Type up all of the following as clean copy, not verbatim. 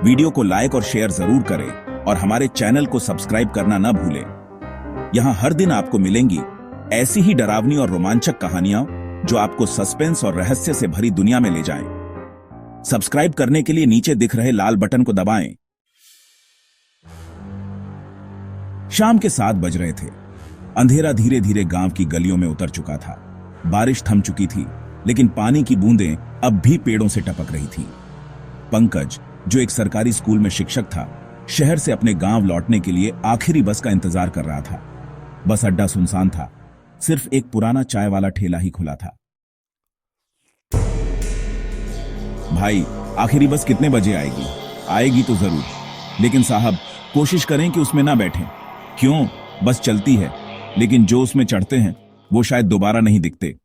Video को like और share जरूर करें और हमारे चैनल को सब्सक्राइब करना न भूलें। यहाँ हर दिन आपको मिलेंगी ऐसी ही डरावनी और रोमांचक कहानियां जो आपको सस्पेंस और रहस्य से भरी दुनिया में ले जाएं। सब्सक्राइब करने के लिए नीचे दिख रहे लाल बटन को दबाएं। शाम के 7 बज रहे थे। अंधेरा धीरे धीरे गांव की गलियों में उतर चुका था। बारिश थम चुकी थी, लेकिन पानी की बूंदें अब भी पेड़ों से टपक रही थी। पंकज, जो एक सरकारी स्कूल में शिक्षक था, शहर से अपने गांव लौटने के लिए आखिरी बस का इंतजार कर रहा था। बस अड्डा सुनसान था, सिर्फ एक पुराना चाय वाला ठेला ही खुला था। भाई, आखिरी बस कितने बजे आएगी? आएगी तो जरूर, लेकिन साहब कोशिश करें कि उसमें ना बैठें। क्यों? बस चलती है, लेकिन जो उसमें चढ़ते हैं वो शायद दोबारा नहीं दिखते।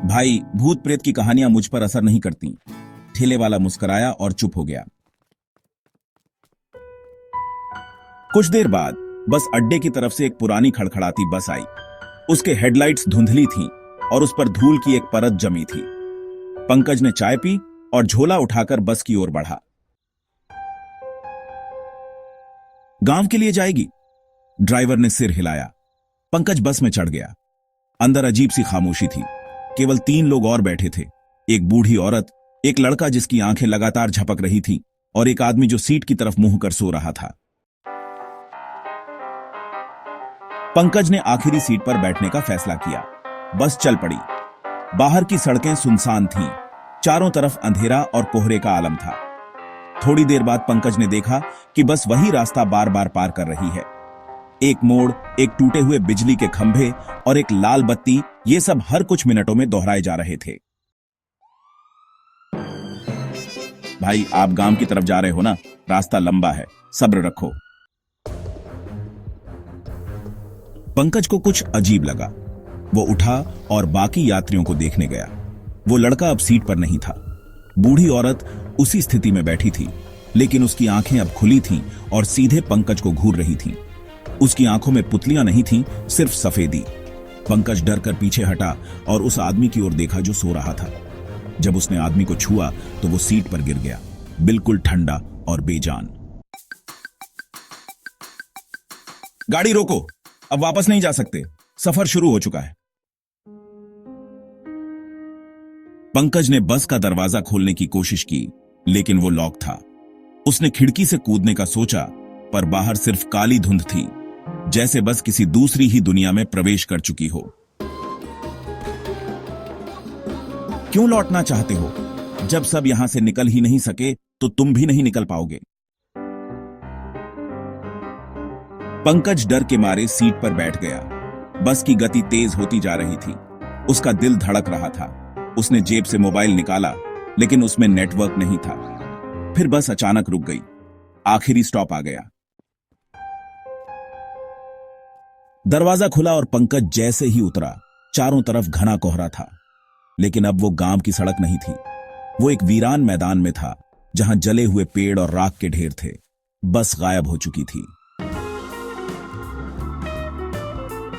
भाई, भूत प्रेत की कहानियां मुझ पर असर नहीं करती। ठेले वाला मुस्कुराया और चुप हो गया। कुछ देर बाद बस अड्डे की तरफ से एक पुरानी खड़खड़ाती बस आई। उसके हेडलाइट्स धुंधली थीं और उस पर धूल की एक परत जमी थी। पंकज ने चाय पी और झोला उठाकर बस की ओर बढ़ा। गांव के लिए जाएगी? ड्राइवर ने सिर हिलाया। पंकज बस में चढ़ गया। अंदर अजीब सी खामोशी थी। केवल 3 लोग और बैठे थे। एक बूढ़ी औरत, एक लड़का जिसकी आंखें लगातार झपक रही थीं, और एक आदमी जो सीट की तरफ मुंह कर सो रहा था। पंकज ने आखिरी सीट पर बैठने का फैसला किया। बस चल पड़ी। बाहर की सड़कें सुनसान थीं। चारों तरफ अंधेरा और कोहरे का आलम था। थोड़ी देर बाद पंकज ने देखा कि बस वही रास्ता बार बार पार कर रही है। एक मोड़, एक टूटे हुए बिजली के खंभे और एक लाल बत्ती, ये सब हर कुछ मिनटों में दोहराए जा रहे थे। भाई, आप गांव की तरफ जा रहे हो ना? रास्ता लंबा है, सब्र रखो। पंकज को कुछ अजीब लगा। वो उठा और बाकी यात्रियों को देखने गया। वो लड़का अब सीट पर नहीं था। बूढ़ी औरत उसी स्थिति में बैठी थी, लेकिन उसकी आंखें अब खुली थीं और सीधे पंकज को घूर रही थीं। उसकी आंखों में पुतलियां नहीं थीं, सिर्फ सफेदी। पंकज डर कर पीछे हटा और उस आदमी की ओर देखा जो सो रहा था। जब उसने आदमी को छुआ तो वो सीट पर गिर गया, बिल्कुल ठंडा और बेजान। गाड़ी रोको, अब वापस नहीं जा सकते, सफर शुरू हो चुका है। पंकज ने बस का दरवाजा खोलने की कोशिश की, लेकिन वो लॉक था। उसने खिड़की से कूदने का सोचा, पर बाहर सिर्फ काली धुंध थी, जैसे बस किसी दूसरी ही दुनिया में प्रवेश कर चुकी हो। क्यों लौटना चाहते हो? जब सब यहां से निकल ही नहीं सके तो तुम भी नहीं निकल पाओगे। पंकज डर के मारे सीट पर बैठ गया। बस की गति तेज होती जा रही थी। उसका दिल धड़क रहा था। उसने जेब से मोबाइल निकाला, लेकिन उसमें नेटवर्क नहीं था। फिर बस अचानक रुक गई। आखिरी स्टॉप आ गया। दरवाजा खुला और पंकज जैसे ही उतरा, चारों तरफ घना कोहरा था। लेकिन अब वो गांव की सड़क नहीं थी। वो एक वीरान मैदान में था, जहां जले हुए पेड़ और राख के ढेर थे। बस गायब हो चुकी थी।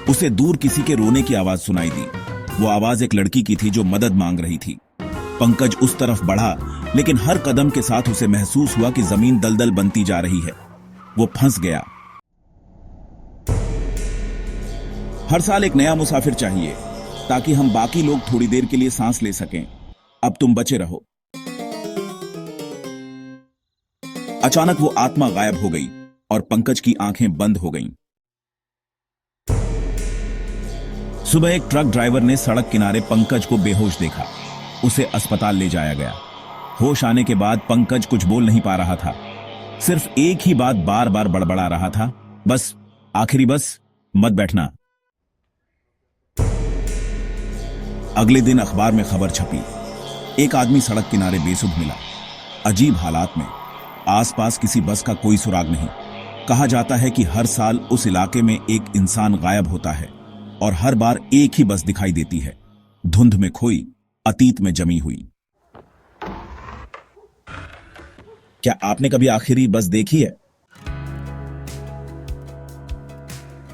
उसे दूर किसी के रोने की आवाज सुनाई दी। वो आवाज एक लड़की की थी जो मदद मांग रही थी। पंकज उस तरफ बढ़ा, लेकिन हर कदम के साथ उसे महसूस हुआ कि जमीन दलदल बनती जा रही है। वो फंस गया। हर साल एक नया मुसाफिर चाहिए, ताकि हम बाकी लोग थोड़ी देर के लिए सांस ले सकें। अब तुम बचे रहो। अचानक वो आत्मा गायब हो गई और पंकज की आंखें बंद हो गईं। सुबह एक ट्रक ड्राइवर ने सड़क किनारे पंकज को बेहोश देखा। उसे अस्पताल ले जाया गया। होश आने के बाद पंकज कुछ बोल नहीं पा रहा था। सिर्फ एक ही बात बार बार बड़बड़ा रहा था, बस आखिरी बस, मत बैठना। अगले दिन अखबार में खबर छपी। एक आदमी सड़क किनारे बेसुध मिला, अजीब हालात में। आसपास किसी बस का कोई सुराग नहीं। कहा जाता है कि हर साल उस इलाके में एक इंसान गायब होता है और हर बार एक ही बस दिखाई देती है, धुंध में खोई, अतीत में जमी हुई। क्या आपने कभी आखिरी बस देखी है?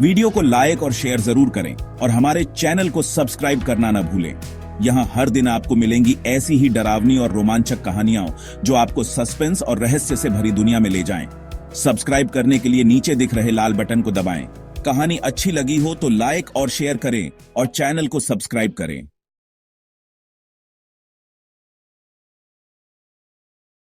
वीडियो को लाइक और शेयर जरूर करें और हमारे चैनल को सब्सक्राइब करना ना भूलें। यहाँ हर दिन आपको मिलेंगी ऐसी ही डरावनी और रोमांचक कहानियां जो आपको सस्पेंस और रहस्य से भरी दुनिया में ले जाएं। सब्सक्राइब करने के लिए नीचे दिख रहे लाल बटन को दबाएं। कहानी अच्छी लगी हो तो लाइक और शेयर करें और चैनल को सब्सक्राइब करें।